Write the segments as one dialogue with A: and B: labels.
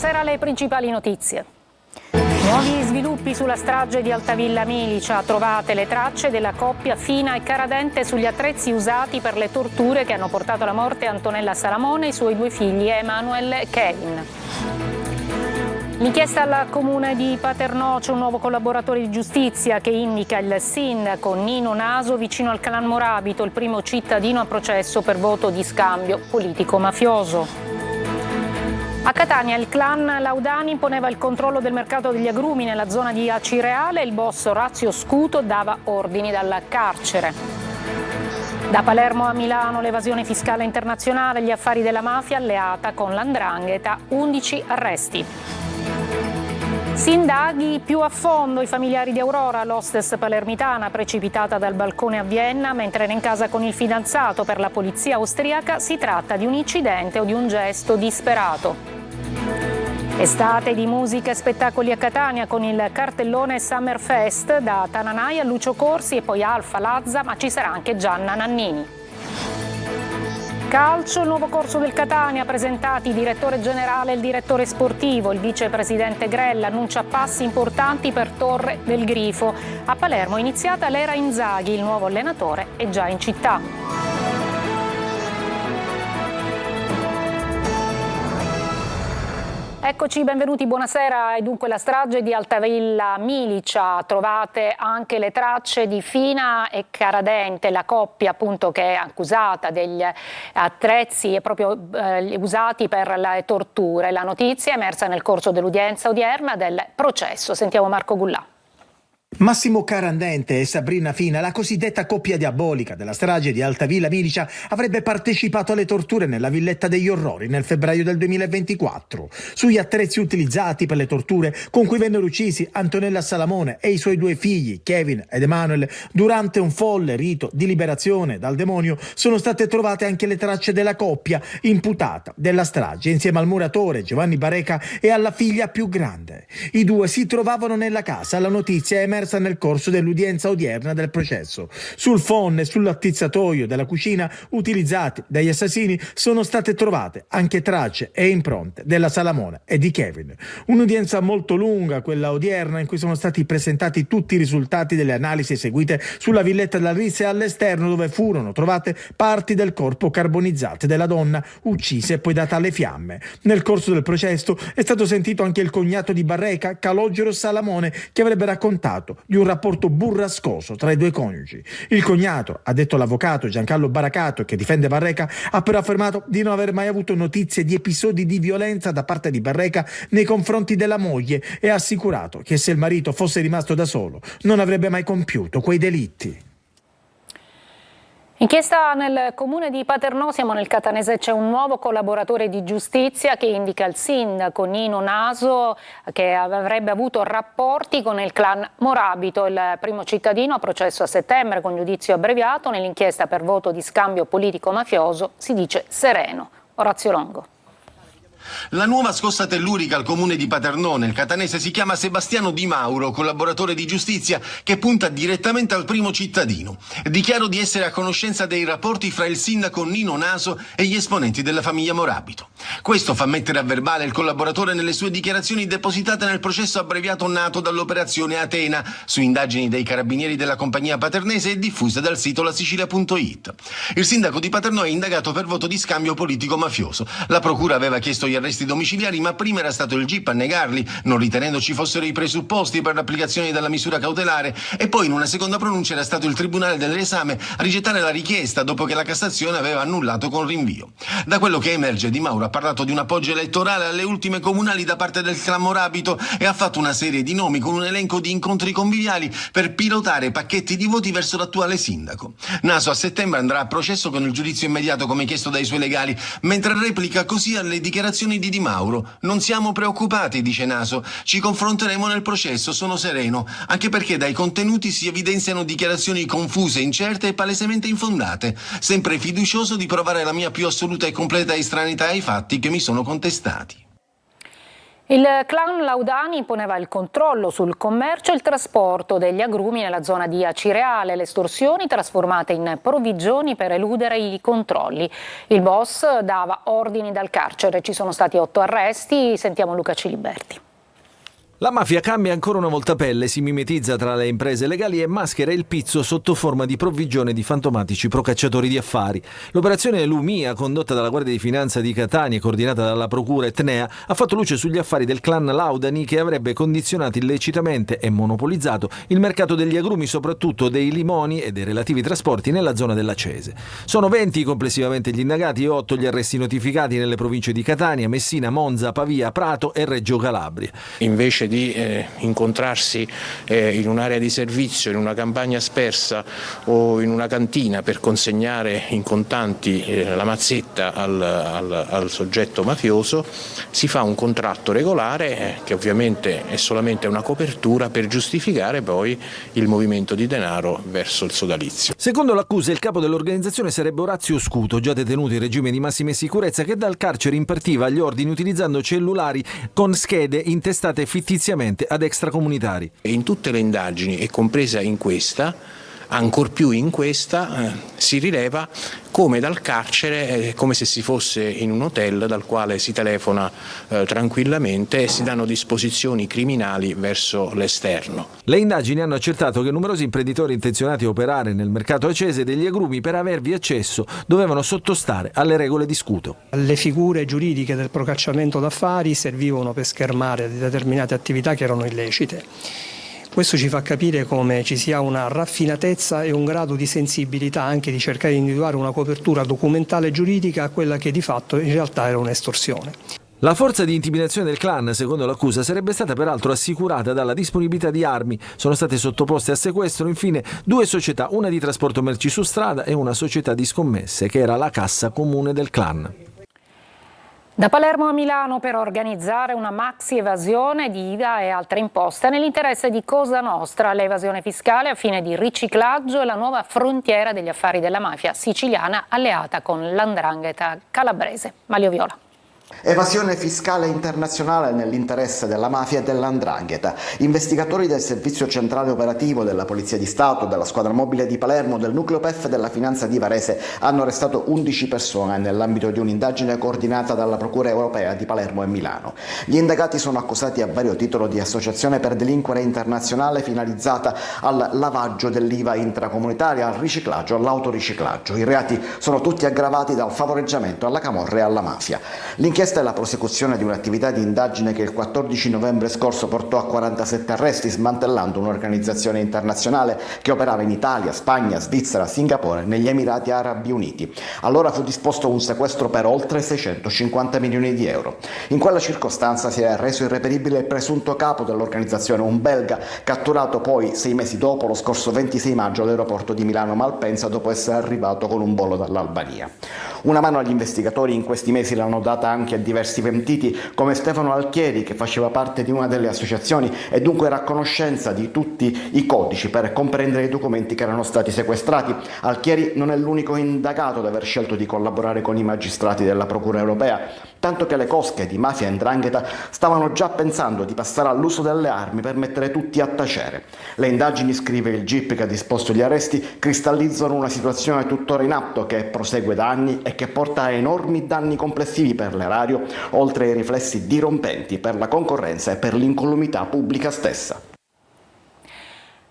A: Buonasera, le principali notizie. Nuovi sviluppi sulla strage di Altavilla Milicia. Trovate le tracce della coppia Fina e Caradente sugli attrezzi usati per le torture che hanno portato alla morte Antonella Salamone e i suoi due figli Emanuel e Kevin. L'inchiesta al comune di Paternò, c'è un nuovo collaboratore di giustizia che indica il sindaco Nino Naso vicino al clan Morabito, il primo cittadino a processo per voto di scambio politico-mafioso. A Catania il clan Laudani imponeva il controllo del mercato degli agrumi nella zona di Acireale e il boss Orazio Scuto dava ordini dal carcere. Da Palermo a Milano l'evasione fiscale internazionale, gli affari della mafia alleata con l''ndrangheta, 11 arresti. Si indaghi più a fondo i familiari di Aurora, l'hostess palermitana precipitata dal balcone a Vienna mentre era in casa con il fidanzato. Per la polizia austriaca si tratta di un incidente o di un gesto disperato. Estate di musica e spettacoli a Catania con il cartellone Summerfest da Tananai a Lucio Corsi e poi Alfa Lazza, ma ci sarà anche Gianna Nannini. Calcio, il nuovo corso del Catania, presentati il direttore generale e il direttore sportivo. Il vicepresidente Grella annuncia passi importanti per Torre del Grifo. A Palermo è iniziata l'era Inzaghi, il nuovo allenatore è già in città. Eccoci, benvenuti, buonasera. E dunque la strage di Altavilla Milicia, trovate anche le tracce di Fina e Caradente, la coppia appunto che è accusata degli attrezzi proprio usati per le torture. La notizia è emersa nel corso dell'udienza odierna del processo. Sentiamo Marco Gullà.
B: Massimo Caradente e Sabrina Fina, la cosiddetta coppia diabolica della strage di Altavilla Milicia, avrebbe partecipato alle torture nella Villetta degli Orrori nel febbraio del 2024. Sugli attrezzi utilizzati per le torture con cui vennero uccisi Antonella Salamone e i suoi due figli, Kevin ed Emanuel, durante un folle rito di liberazione dal demonio, sono state trovate anche le tracce della coppia imputata della strage, insieme al muratore Giovanni Barreca e alla figlia più grande. I due si trovavano nella casa, la notizia è emersa nel corso dell'udienza odierna del processo. Sul phon e sull'attizzatoio della cucina utilizzati dagli assassini sono state trovate anche tracce e impronte della Salamone e di Kevin. Un'udienza molto lunga, quella odierna, in cui sono stati presentati tutti i risultati delle analisi eseguite sulla villetta della Rissa e all'esterno, dove furono trovate parti del corpo carbonizzate della donna uccisa e poi data alle fiamme. Nel corso del processo è stato sentito anche il cognato di Barreca, Calogero Salamone, che avrebbe raccontato di un rapporto burrascoso tra i due coniugi. Il cognato, ha detto l'avvocato Giancarlo Baracato, che difende Barreca, ha però affermato di non aver mai avuto notizie di episodi di violenza da parte di Barreca nei confronti della moglie e ha assicurato che se il marito fosse rimasto da solo non avrebbe mai compiuto quei delitti.
A: Inchiesta nel comune di Paternò, siamo nel catanese, c'è un nuovo collaboratore di giustizia che indica il sindaco Nino Naso che avrebbe avuto rapporti con il clan Morabito, il primo cittadino a processo a settembre con giudizio abbreviato. Nell'inchiesta per voto di scambio politico-mafioso si dice sereno. Orazio Longo.
C: La nuova scossa tellurica al comune di Paternò nel catanese si chiama Sebastiano Di Mauro, collaboratore di giustizia che punta direttamente al primo cittadino. Dichiaro di essere a conoscenza dei rapporti fra il sindaco Nino Naso e gli esponenti della famiglia Morabito. Questo fa mettere a verbale il collaboratore nelle sue dichiarazioni depositate nel processo abbreviato nato dall'operazione Atena, su indagini dei carabinieri della compagnia paternese e diffuse dal sito lasicilia.it. Il sindaco di Paternò è indagato per voto di scambio politico-mafioso. La procura aveva chiesto gli arresti domiciliari, ma prima era stato il GIP a negarli, non ritenendo ci fossero i presupposti per l'applicazione della misura cautelare, e poi in una seconda pronuncia era stato il Tribunale dell'Esame a rigettare la richiesta dopo che la Cassazione aveva annullato con rinvio. Da quello che emerge, Di Mauro ha parlato di un appoggio elettorale alle ultime comunali da parte del clan Morabito e ha fatto una serie di nomi con un elenco di incontri conviviali per pilotare pacchetti di voti verso l'attuale sindaco. Naso a settembre andrà a processo con il giudizio immediato come chiesto dai suoi legali, mentre replica così alle dichiarazioni di Mauro. Non siamo preoccupati, dice Naso, ci confronteremo nel processo, sono sereno, anche perché dai contenuti si evidenziano dichiarazioni confuse, incerte e palesemente infondate, sempre fiducioso di provare la mia più assoluta e completa estraneità ai fatti che mi sono contestati.
A: Il clan Laudani poneva il controllo sul commercio e il trasporto degli agrumi nella zona di Acireale, le estorsioni trasformate in provvigioni per eludere i controlli. Il boss dava ordini dal carcere, ci sono stati 8 arresti, sentiamo Luca Ciliberti.
D: La mafia cambia ancora una volta pelle, si mimetizza tra le imprese legali e maschera il pizzo sotto forma di provvigione di fantomatici procacciatori di affari. L'operazione Lumia, condotta dalla Guardia di Finanza di Catania e coordinata dalla Procura etnea, ha fatto luce sugli affari del clan Laudani che avrebbe condizionato illecitamente e monopolizzato il mercato degli agrumi, soprattutto dei limoni e dei relativi trasporti nella zona dell'Acese. Sono 20 complessivamente gli indagati e 8 gli arresti notificati nelle province di Catania, Messina, Monza, Pavia, Prato e Reggio Calabria.
E: Invece di incontrarsi in un'area di servizio, in una campagna spersa o in una cantina per consegnare in contanti la mazzetta al soggetto mafioso, si fa un contratto regolare che ovviamente è solamente una copertura per giustificare poi il movimento di denaro verso il sodalizio.
D: Secondo l'accusa, il capo dell'organizzazione sarebbe Orazio Scuto, già detenuto in regime di massima sicurezza, che dal carcere impartiva gli ordini utilizzando cellulari con schede intestate fittiziamente ad extracomunitari.
E: In tutte le indagini, e compresa in questa, ancor più in questa, si rileva come dal carcere, come se si fosse in un hotel dal quale si telefona tranquillamente e si danno disposizioni criminali verso l'esterno.
D: Le indagini hanno accertato che numerosi imprenditori intenzionati a operare nel mercato acese degli agrumi per avervi accesso dovevano sottostare alle regole di Scuto.
F: Le figure giuridiche del procacciamento d'affari servivano per schermare determinate attività che erano illecite. Questo ci fa capire come ci sia una raffinatezza e un grado di sensibilità anche di cercare di individuare una copertura documentale giuridica a quella che di fatto in realtà era un'estorsione.
D: La forza di intimidazione del clan, secondo l'accusa, sarebbe stata peraltro assicurata dalla disponibilità di armi. Sono state sottoposte a sequestro, infine, 2 società, una di trasporto merci su strada e una società di scommesse, che era la cassa comune del clan.
A: Da Palermo a Milano per organizzare una maxi evasione di IVA e altre imposte nell'interesse di Cosa Nostra, l'evasione fiscale a fine di riciclaggio e la nuova frontiera degli affari della mafia siciliana alleata con l''ndrangheta calabrese. Maglio Viola.
G: Evasione fiscale internazionale nell'interesse della mafia e dell''ndrangheta. Investigatori del Servizio Centrale Operativo della Polizia di Stato, della Squadra Mobile di Palermo, del Nucleo PEF della Finanza di Varese hanno arrestato 11 persone nell'ambito di un'indagine coordinata dalla Procura Europea di Palermo e Milano. Gli indagati sono accusati a vario titolo di associazione per delinquere internazionale finalizzata al lavaggio dell'IVA intracomunitaria, al riciclaggio, all'autoriciclaggio. I reati sono tutti aggravati dal favoreggiamento alla camorra e alla mafia. L'inchiesta è la prosecuzione di un'attività di indagine che il 14 novembre scorso portò a 47 arresti, smantellando un'organizzazione internazionale che operava in Italia, Spagna, Svizzera, Singapore, negli Emirati Arabi Uniti. Allora fu disposto un sequestro per oltre 650 milioni di euro. In quella circostanza si è reso irreperibile il presunto capo dell'organizzazione, un belga, catturato poi 6 mesi dopo, lo scorso 26 maggio, all'aeroporto di Milano Malpensa, dopo essere arrivato con un volo dall'Albania. Una mano agli investigatori in questi mesi l'hanno data anche a diversi pentiti come Stefano Alchieri, che faceva parte di una delle associazioni e dunque era a conoscenza di tutti i codici per comprendere i documenti che erano stati sequestrati. Alchieri non è l'unico indagato ad aver scelto di collaborare con i magistrati della Procura Europea, tanto che le cosche di mafia e 'ndrangheta stavano già pensando di passare all'uso delle armi per mettere tutti a tacere. Le indagini, scrive il GIP che ha disposto gli arresti, cristallizzano una situazione tuttora in atto che prosegue da anni e che porta a enormi danni complessivi per l'erario, oltre ai riflessi dirompenti per la concorrenza e per l'incolumità pubblica stessa.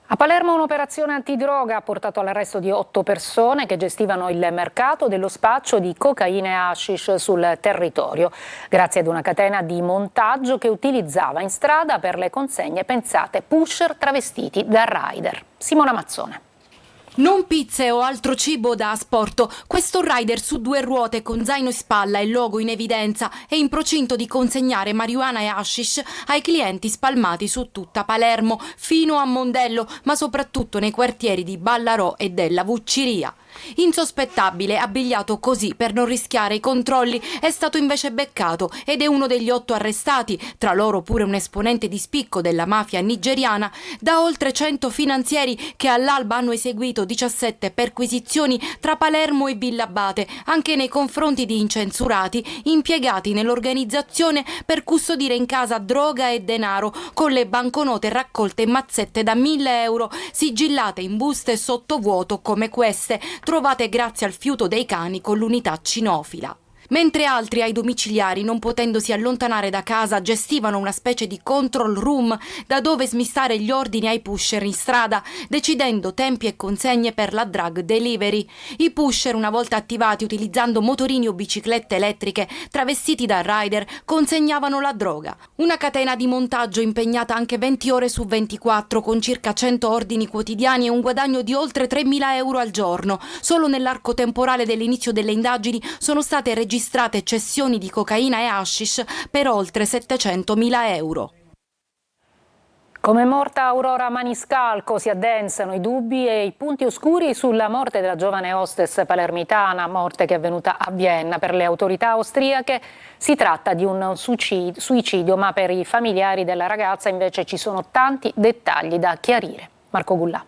A: A Palermo un'operazione antidroga ha portato all'arresto di 8 persone che gestivano il mercato dello spaccio di cocaina e hashish sul territorio, grazie ad una catena di montaggio che utilizzava in strada per le consegne pensate pusher travestiti da rider. Simona Mazzone.
H: Non pizze o altro cibo da asporto, questo rider su 2 ruote con zaino in spalla e logo in evidenza è in procinto di consegnare marijuana e hashish ai clienti spalmati su tutta Palermo, fino a Mondello, ma soprattutto nei quartieri di Ballarò e della Vucciria. Insospettabile, abbigliato così per non rischiare i controlli, è stato invece beccato ed è uno degli 8 arrestati, tra loro pure un esponente di spicco della mafia nigeriana, da oltre 100 finanzieri che all'alba hanno eseguito 17 perquisizioni tra Palermo e Villa Abate, anche nei confronti di incensurati impiegati nell'organizzazione per custodire in casa droga e denaro, con le banconote raccolte in mazzette da 1.000 euro, sigillate in buste sottovuoto come queste, trovate grazie al fiuto dei cani con l'unità cinofila. Mentre altri ai domiciliari, non potendosi allontanare da casa, gestivano una specie di control room da dove smistare gli ordini ai pusher in strada, decidendo tempi e consegne per la drug delivery. I pusher, una volta attivati utilizzando motorini o biciclette elettriche travestiti da rider, consegnavano la droga. Una catena di montaggio impegnata anche 20 ore su 24, con circa 100 ordini quotidiani e un guadagno di oltre 3.000 euro al giorno. Solo nell'arco temporale dell'inizio delle indagini sono state registrate cessioni di cocaina e hashish per oltre 700.000 euro.
A: Come morta Aurora Maniscalco si addensano i dubbi e i punti oscuri sulla morte della giovane hostess palermitana, morte che è avvenuta a Vienna. Per le autorità austriache si tratta di un suicidio, ma per i familiari della ragazza invece ci sono tanti dettagli da chiarire. Marco Gullà.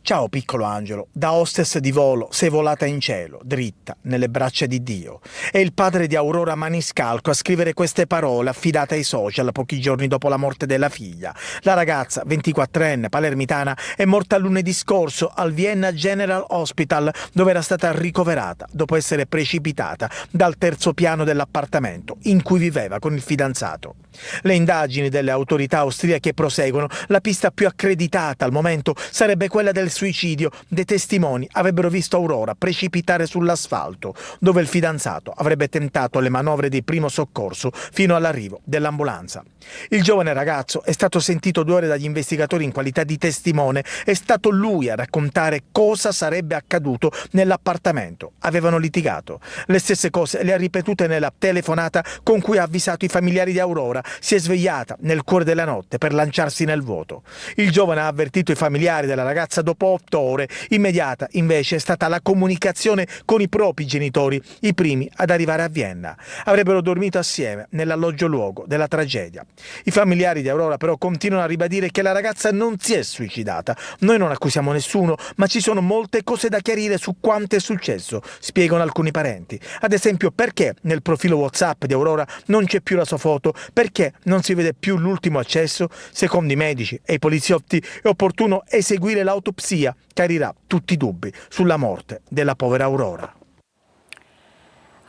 B: Ciao piccolo angelo, da hostess di volo sei volata in cielo, dritta, nelle braccia di Dio. È il padre di Aurora Maniscalco a scrivere queste parole affidate ai social pochi giorni dopo la morte della figlia. La ragazza, 24enne, palermitana, è morta lunedì scorso al Vienna General Hospital, dove era stata ricoverata dopo essere precipitata dal terzo piano dell'appartamento in cui viveva con il fidanzato. Le indagini delle autorità austriache proseguono. La pista più accreditata al momento sarebbe quella del suicidio. Dei testimoni avrebbero visto Aurora precipitare sull'asfalto, dove il fidanzato avrebbe tentato le manovre di primo soccorso fino all'arrivo dell'ambulanza. Il giovane ragazzo è stato sentito 2 ore dagli investigatori in qualità di testimone. È stato lui a raccontare cosa sarebbe accaduto nell'appartamento. Avevano litigato. Le stesse cose le ha ripetute nella telefonata con cui ha avvisato i familiari di Aurora. Si è svegliata nel cuore della notte per lanciarsi nel vuoto. Il giovane ha avvertito i familiari della ragazza dopo 8 ore. Immediata invece è stata la comunicazione con i propri genitori, i primi ad arrivare a Vienna. Avrebbero dormito assieme nell'alloggio luogo della tragedia. I familiari di Aurora però continuano a ribadire che la ragazza non si è suicidata. Noi non accusiamo nessuno, ma ci sono molte cose da chiarire su quanto è successo, spiegano alcuni parenti. Ad esempio, perché nel profilo WhatsApp di Aurora non c'è più la sua foto? Perché non si vede più l'ultimo accesso? Secondo i medici e i poliziotti è opportuno eseguire l'autopsia, chiarirà tutti i dubbi sulla morte della povera Aurora.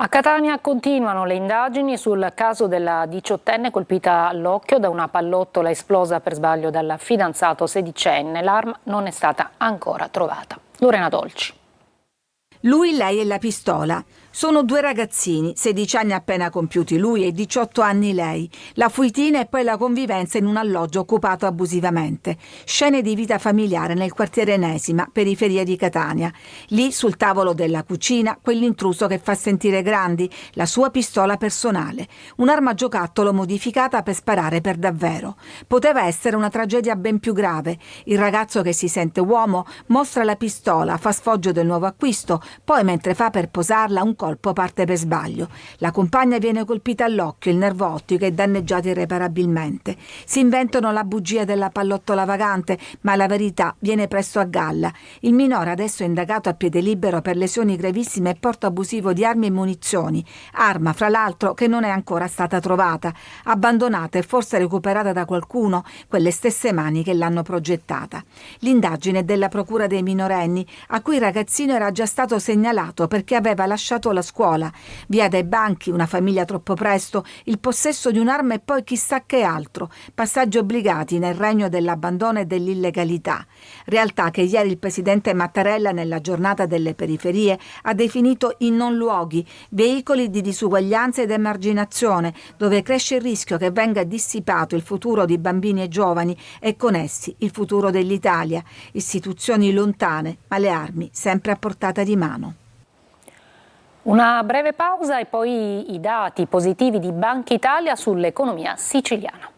A: A Catania continuano le indagini sul caso della 18enne colpita all'occhio da una pallottola esplosa per sbaglio dal fidanzato sedicenne. L'arma non è stata ancora trovata. Lorena Dolci.
I: Lui, lei e la pistola. Sono 2 ragazzini, 16 anni appena compiuti lui e 18 anni lei. La fuitina e poi la convivenza in un alloggio occupato abusivamente. Scene di vita familiare nel quartiere Enesima, periferia di Catania. Lì, sul tavolo della cucina, quell'intruso che fa sentire grandi, la sua pistola personale. Un'arma giocattolo modificata per sparare per davvero. Poteva essere una tragedia ben più grave. Il ragazzo che si sente uomo mostra la pistola, fa sfoggio del nuovo acquisto, poi mentre fa per posarla un colpo parte per sbaglio. La compagna viene colpita all'occhio, il nervo ottico è danneggiato irreparabilmente. Si inventano la bugia della pallottola vagante, ma la verità viene presto a galla. Il minore adesso è indagato a piede libero per lesioni gravissime e porto abusivo di armi e munizioni. Arma, fra l'altro, che non è ancora stata trovata, abbandonata e forse recuperata da qualcuno, quelle stesse mani che l'hanno progettata. L'indagine è della procura dei minorenni, a cui il ragazzino era già stato segnalato perché aveva lasciato la scuola. Via dai banchi, una famiglia troppo presto, il possesso di un'arma e poi chissà che altro. Passaggi obbligati nel regno dell'abbandono e dell'illegalità. Realtà che ieri il presidente Mattarella, nella giornata delle periferie, ha definito i non luoghi, veicoli di disuguaglianza ed emarginazione, dove cresce il rischio che venga dissipato il futuro di bambini e giovani e con essi il futuro dell'Italia. Istituzioni lontane, ma le armi sempre a portata di mano.
A: Una breve pausa e poi i dati positivi di Banca Italia sull'economia siciliana.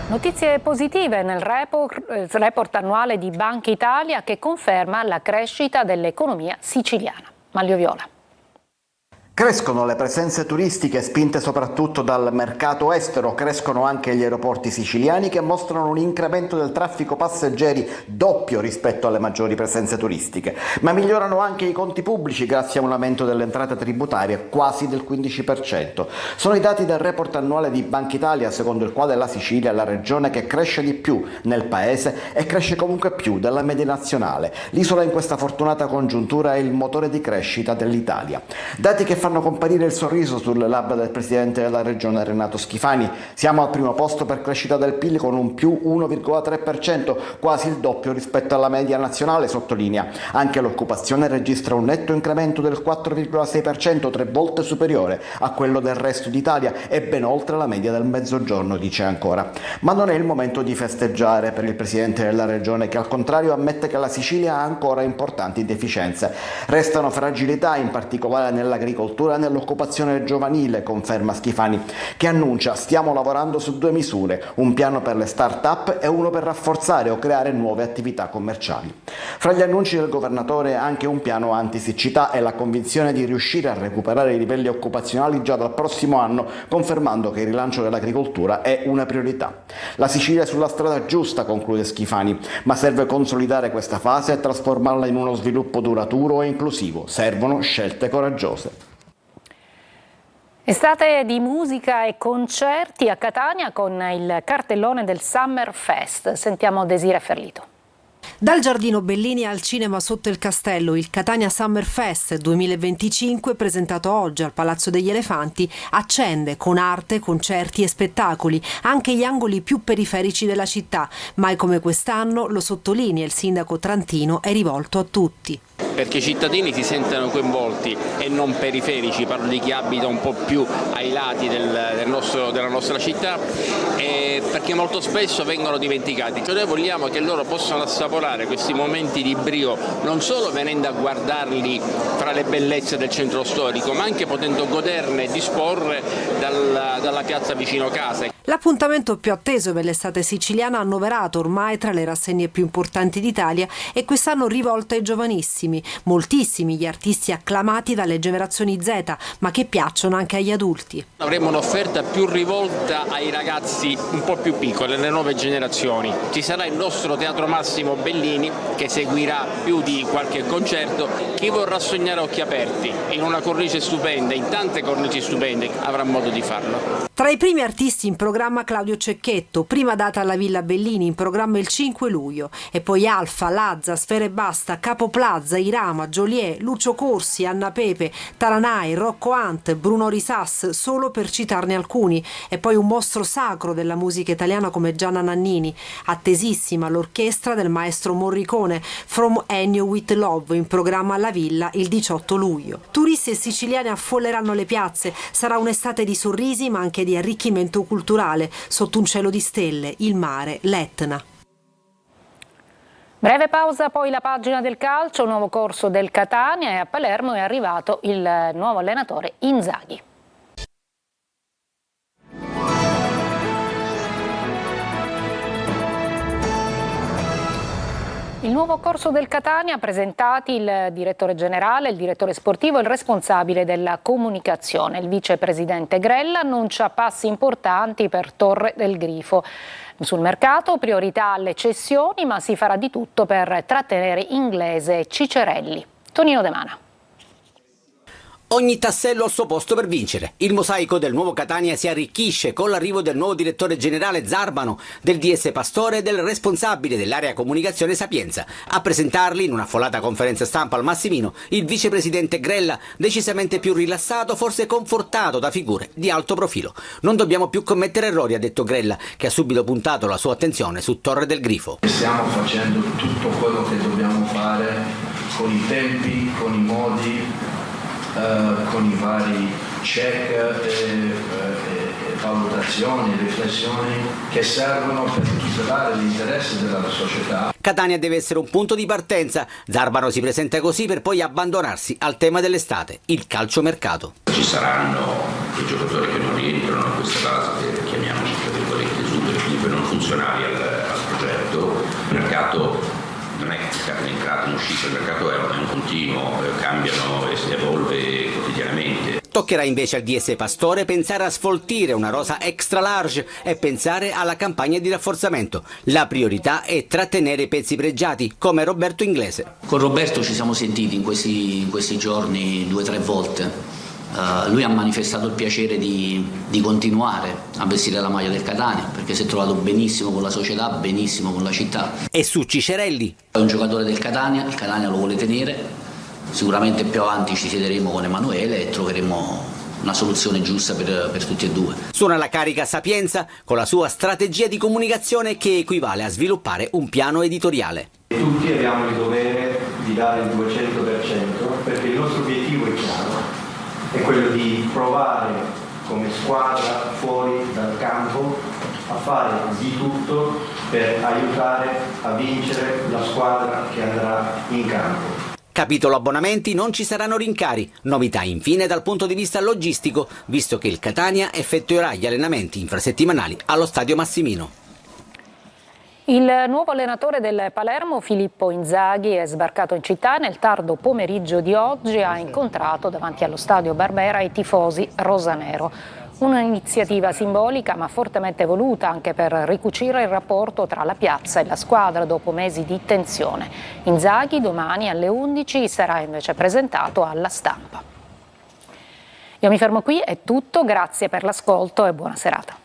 A: Notizie positive nel report annuale di Banca Italia che conferma la crescita dell'economia siciliana. Maglio Viola.
G: Crescono le presenze turistiche spinte soprattutto dal mercato estero, crescono anche gli aeroporti siciliani che mostrano un incremento del traffico passeggeri doppio rispetto alle maggiori presenze turistiche, ma migliorano anche i conti pubblici grazie a un aumento delle entrate tributarie quasi del 15%. Sono i dati del report annuale di Banca Italia secondo il quale la Sicilia è la regione che cresce di più nel paese e cresce comunque più della media nazionale. L'isola in questa fortunata congiuntura è il motore di crescita dell'Italia. Dati che fanno comparire il sorriso sulle labbra del presidente della regione Renato Schifani. Siamo al primo posto per crescita del PIL con un più 1,3%, quasi il doppio rispetto alla media nazionale, sottolinea. Anche l'occupazione registra un netto incremento del 4,6%, 3 volte superiore a quello del resto d'Italia e ben oltre la media del Mezzogiorno, dice ancora. Ma non è il momento di festeggiare per il presidente della regione, che al contrario ammette che la Sicilia ha ancora importanti deficienze. Restano fragilità, in particolare nell'agricoltura e nell'occupazione giovanile, conferma Schifani, che annuncia: stiamo lavorando su 2 misure, un piano per le start-up e uno per rafforzare o creare nuove attività commerciali. Fra gli annunci del governatore anche un piano antisiccità e la convinzione di riuscire a recuperare i livelli occupazionali già dal prossimo anno, confermando che il rilancio dell'agricoltura è una priorità. La Sicilia è sulla strada giusta, conclude Schifani, ma serve consolidare questa fase e trasformarla in uno sviluppo duraturo e inclusivo. Servono scelte coraggiose.
A: Estate di musica e concerti a Catania con il cartellone del Summer Fest. Sentiamo Desiree Ferlito.
J: Dal Giardino Bellini al cinema sotto il castello, il Catania Summer Fest 2025, presentato oggi al Palazzo degli Elefanti, accende con arte, concerti e spettacoli anche gli angoli più periferici della città. Mai come quest'anno, lo sottolinea il sindaco trantino, è rivolto a tutti.
K: Perché i cittadini si sentano coinvolti e non periferici, parlo di chi abita un po' più ai lati della nostra città, e perché molto spesso vengono dimenticati. Cioè noi vogliamo che loro possano assaporare questi momenti di brio non solo venendo a guardarli fra le bellezze del centro storico, ma anche potendo goderne e disporre dalla piazza vicino casa.
J: L'appuntamento più atteso per l'estate siciliana, annoverato ormai tra le rassegne più importanti d'Italia, e quest'anno rivolto ai giovanissimi. Moltissimi gli artisti acclamati dalle generazioni Z, ma che piacciono anche agli adulti.
K: Avremo un'offerta più rivolta ai ragazzi un po' più piccoli, alle nuove generazioni. Ci sarà il nostro Teatro Massimo Bellini che seguirà più di qualche concerto. Chi vorrà sognare a occhi aperti in una cornice stupenda, in tante cornici stupende, avrà modo di farlo.
J: Tra i primi artisti in programma Claudio Cecchetto, prima data alla Villa Bellini, in programma il 5 luglio, e poi Alfa, Lazza, Sfera Ebbasta, Capo Plaza, Irama, Joliet, Lucio Corsi, Anna Pepe, Taranai, Rocco Hunt, Bruno Risas, solo per citarne alcuni, e poi un mostro sacro della musica italiana come Gianna Nannini, attesissima l'orchestra del maestro Morricone, From Ennio with Love, in programma alla Villa il 18 luglio. Turisti e siciliani affolleranno le piazze, sarà un'estate di sorrisi ma anche di arricchimento culturale, sotto un cielo di stelle, il mare, l'Etna.
A: Breve pausa, poi la pagina del calcio, un nuovo corso del Catania, e a Palermo è arrivato il nuovo allenatore Inzaghi. Il nuovo corso del Catania, presentati il direttore generale, il direttore sportivo e il responsabile della comunicazione. Il vicepresidente Grella annuncia passi importanti per Torre del Grifo. Sul mercato priorità alle cessioni, ma si farà di tutto per trattenere Inglese e Cicerelli. Tonino De Mana.
L: Ogni tassello al suo posto per vincere. Il mosaico del nuovo Catania si arricchisce con l'arrivo del nuovo direttore generale Zarbano, del DS Pastore e del responsabile dell'area comunicazione Sapienza. A presentarli in un'affollata conferenza stampa al Massimino il vicepresidente Grella, decisamente più rilassato, forse confortato da figure di alto profilo. Non dobbiamo più commettere errori, ha detto Grella, che ha subito puntato la sua attenzione su Torre del Grifo.
M: Stiamo facendo tutto quello che dobbiamo fare con i tempi, con i modi, con i vari check e valutazioni e riflessioni che servono per tutelare l'interesse della società.
L: Catania deve essere un punto di partenza. Zarbano si presenta così per poi abbandonarsi al tema dell'estate, il calciomercato.
N: Ci saranno i giocatori che non rientrano a questa base che chiamiamo tra virgolette super, quindi e non funzionali al progetto. Il mercato non è entrato in uscita, il mercato è un continuo, cambiano e si evolve quotidianamente.
L: Toccherà invece al DS Pastore pensare a sfoltire una rosa extra large e pensare alla campagna di rafforzamento. La priorità è trattenere i pezzi pregiati, come Roberto Inglese.
O: Con Roberto ci siamo sentiti in questi giorni 2 o 3 volte. Lui ha manifestato il piacere di continuare a vestire la maglia del Catania, perché si è trovato benissimo con la società, benissimo con la città.
L: E su Cicerelli?
O: È un giocatore del Catania, il Catania lo vuole tenere. Sicuramente più avanti ci siederemo con Emanuele e troveremo una soluzione giusta per tutti e due.
L: Suona la carica Sapienza con la sua strategia di comunicazione che equivale a sviluppare un piano editoriale.
P: Tutti abbiamo il dovere di dare il 200% perché il nostro obiettivo è chiaro, è quello di provare come squadra fuori dal campo a fare di tutto per aiutare a vincere la squadra che andrà in campo.
L: Capitolo abbonamenti, non ci saranno rincari. Novità infine dal punto di vista logistico, visto che il Catania effettuerà gli allenamenti infrasettimanali allo Stadio Massimino.
A: Il nuovo allenatore del Palermo, Filippo Inzaghi, è sbarcato in città nel tardo pomeriggio di oggi. Ha incontrato davanti allo Stadio Barbera i tifosi rosanero. Un'iniziativa simbolica ma fortemente voluta anche per ricucire il rapporto tra la piazza e la squadra dopo mesi di tensione. Inzaghi domani alle 11 sarà invece presentato alla stampa. Io mi fermo qui, è tutto, grazie per l'ascolto e buona serata.